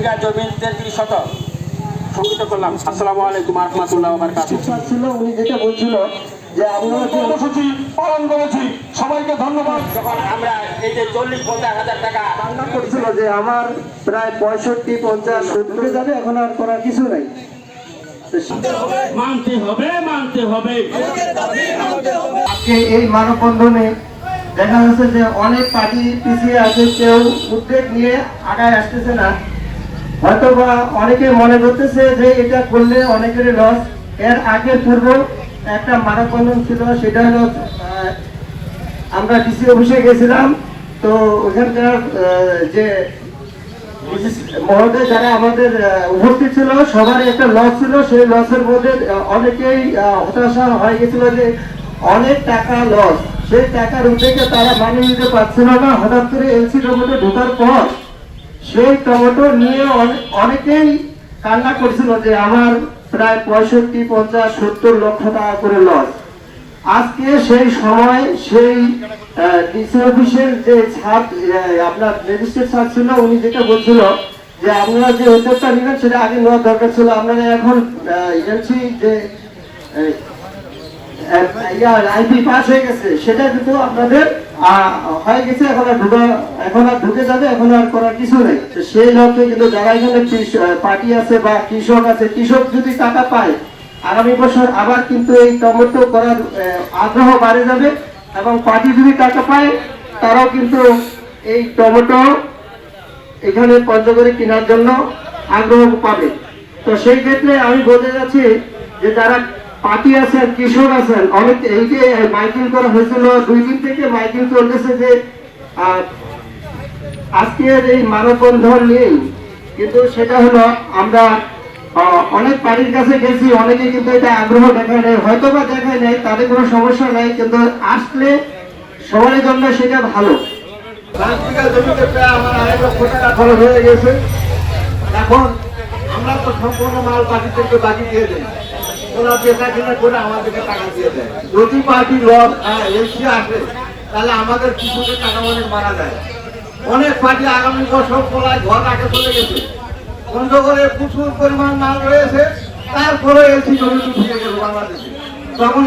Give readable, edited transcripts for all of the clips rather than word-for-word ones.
বিঘা জমি 33 শতক সংযুক্ত করলাম। আসসালামু আলাইকুম ওয়া রাহমাতুল্লাহি ওয়া বারাকাতুহু। ছিল উনি যেটা বলছিল যে আমরা কর্মসূচি পালন করেছি, সবাইকে ধন্যবাদ। যখন আমরা এই যে 40-50 হাজার টাকা কান্না করছিল যে আমার প্রায় 65-50 যাবে, এখন আর করার কিছু নাই। মানতে হবে, মানতে হবে। আজকে এই মানববন্ধনে দেখা যাচ্ছে যে অনেক পার্টি পিছিয়ে আছে, কেউ উদ্যোগ নিয়ে আগায় আসতেছে না। হয়তো বা অনেকে মনে করতেছে যে এটা করলে অনেকের লস। এর আগে পূর্ব একটা মানববন্ধন ছিল, সেটা হলো আমরা ডিসি অফিসে গেছিলাম। তো ওখানকার যে মহোদয় যারা আমাদের উপস্থিত ছিল, সবার একটা লস ছিল। সেই লসের মধ্যে অনেকেই হতাশা হয়ে গেছিল যে অনেক টাকা লস, সেই টাকার উদ্যোগে তারা মানিয়ে নিতে পারছিল না। হঠাৎ করে এলসি টমেটো ঢোকার পর সেই টমেটো নিয়ে অনেকেই কান্না করছিল যে আমার প্রায় 65-50-70 লক্ষ টাকা করে লস। আজকে সেই সময় সেই ডিসি অফিসের যে আপনার রেজিস্ট্রেট স্যার ছিল, উনি যেটা বলছিল যে আপনারা যে উদ্যোগটা নিলেন সেটা আগে নেওয়ার দরকার ছিল। আপনারা এখন এজেন্সি যে আইপি পাস হয়ে গেছে, সেটা কিন্তু আপনাদের হয়ে গেছে, এখন আর ঢুকে যাবে, এখন আর করার কিছু নেই। সেই লক্ষ্যে কিন্তু যারা এখানে পার্টি আছে বা কৃষক আছে, কৃষক যদি টাকা পায় আগামী বছর আবার কিন্তু এই টমেটো করার আগ্রহ বাড়ে যাবে, এবং পার্টি যদি টাকা পায় তারাও কিন্তু এই টমেটো এখানে পঞ্চগড়ে কেনার জন্য আগ্রহ পাবে। তো সেই ক্ষেত্রে আমি বলতে যাচ্ছি যে যারা পার্টি আছেন, কৃষক আছেন, অনেক এই যে মাইকিং করা হয়েছিল, 2 দিন থেকে মাইকিং চলতেছে যে আজকের এই মানববন্ধন নিয়েই, কিন্তু সেটা হলো আমরা অনেক পার্টির কাছে গেছি, অনেকে কিন্তু এটা আগ্রহ দেখায় নেই, হয়তো বা দেখায় নেই, তাদের কোনো সমস্যা নাই, কিন্তু আসলে সবার জন্য সেটা ভালো। 5 বিঘা জমিতে প্রায় আমার 2.5 লক্ষ টাকা খরচ হয়ে গেছে। এখন আমরা তো সম্পূর্ণ মাল পার্টিদেরকে বাকি দিয়ে দেয়, ওরা বেচা কিনা করে আমাদেরকে টাকা দিয়ে দেয়। যদি পার্টি লস এসে আসে তাহলে আমাদের কৃষকের টাকা অনেক মারা যায়। অনেক পার্টি আগামী বছর খোলায় ঘর রাখে চলে গেছে, পঞ্চগড়ে প্রচুর পরিমাণ মাল রয়েছে, তারপরে এলসি জমি ঢুকে গেল বাংলাদেশে। তখন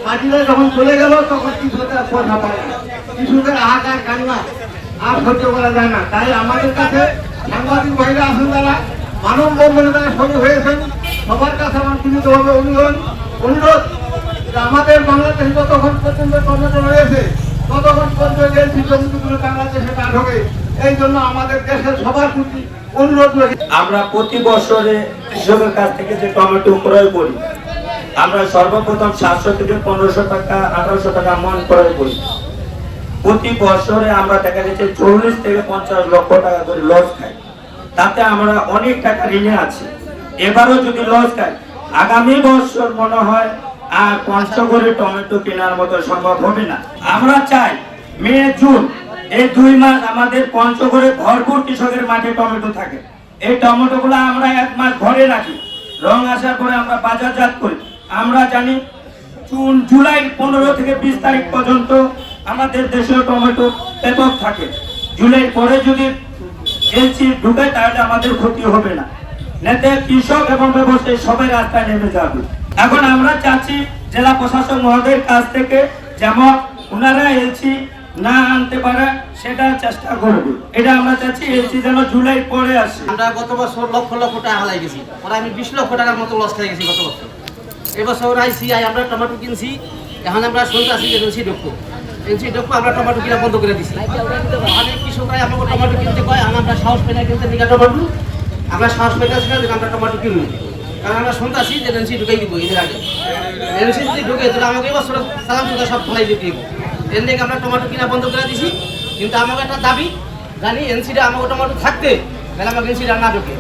পার্টিরা যখন চলে গেল তখন কৃষকের পয়সা পায় না, কৃষকের হাহাকার কান্না আর সহ্য করা যায় না। তাই আমাদের কাছে সাংবাদিক ভাইরা আছেন, যারা মানববন্ধনে যারা শরীর হয়েছেন, সবার কাছে আমার বিনীতভাবে অনুরোধ যে আমাদের বাংলাদেশে যতক্ষণ পর্যন্ত টমেটো রয়েছে ততক্ষণ পর্যন্ত এলসি জমিগুলো বাংলাদেশে না ঢোকে। এই জন্য আমাদের দেশের সবার প্রতি অনুরোধ রয়েছে, আমরা প্রতি বছরে কৃষকের কাছ থেকে যে টমেটো ক্রয় করি, আমরা সর্বপ্রথম 700 থেকে 1500 টাকা 1800 টাকা মন ক্রয় করি। প্রতি বছরে আমরা দেখা যাচ্ছে 40 থেকে 50 লক্ষ টাকা করে লস খাই। তাতে আমরা অনেক টাকা ঋণে আছি। এবারও যদি লস খাই, আগামী বছর মনে হয় আর পঞ্চগড়ে টমেটো কেনার মতো সম্ভব হবে না। আমরা চাই মে জুন এই 2 মাস আমাদের পঞ্চগড়ে ভরপুর কৃষকের মাঠে টমেটো থাকে। এই টমেটো গুলো আমরা 1 মাস ঘরে রাখি, রং আসার পরে আমরা বাজারজাত করি। আমরা জানি জুন জুলাই 15 থেকে 20 তারিখ পর্যন্ত আমাদের দেশে টমেটো ব্যাপক থাকে। জুলাই পরে যদি এলসি ঢুকে তাহলে আমাদের ক্ষতি হবে না, নেতে কৃষক এবং ব্যবসায়ী সবাই রাস্তায় নেমে যাবে। এখন আমরা চাচ্ছি জেলা প্রশাসক মহোদয়ের কাছ থেকে যেমন ওনারা এলসি না আনতে পারে সেটা চেষ্টা করবে। এটা আমরা চাচ্ছি এলসি যেন জুলাই পরে আসে। আমরা গত বছর লক্ষ লক্ষ টাকা হালাই গেছি, ওরা আমি 20 লক্ষ টাকার মতো লস খেয়ে গেছি গত বছর। এবছর আমরা টমেটো কিনছি, এখন আমরা শুনতে আসি যে এলসি ঢুকবো আমরা টমেটো কিনা বন্ধ করে দিচ্ছি। অনেক কৃষকরাই আমাকে টমেটো কিনতে কয়, আমরা সাহস পাই না কিনতে নিকা টমেটো, আমরা সাহস পাই না আমরা টমেটো কিনবো, কারণ আমরা শুনতে আসি যে এলসি ঢুকাই দিব। এদের আগে এলসি যদি ঢুকে তাহলে আমাকে এবছর সালাম সুদা সব ফলাই দিয়ে দিব। এর থেকে আমরা টমেটো কিনা বন্ধ করে দিছি। কিন্তু আমাকে একটা দাবি জানি, এনসিটা আমাকে টমেটো থাকতে তাহলে আমাকে এনসিটা না ঢোকে।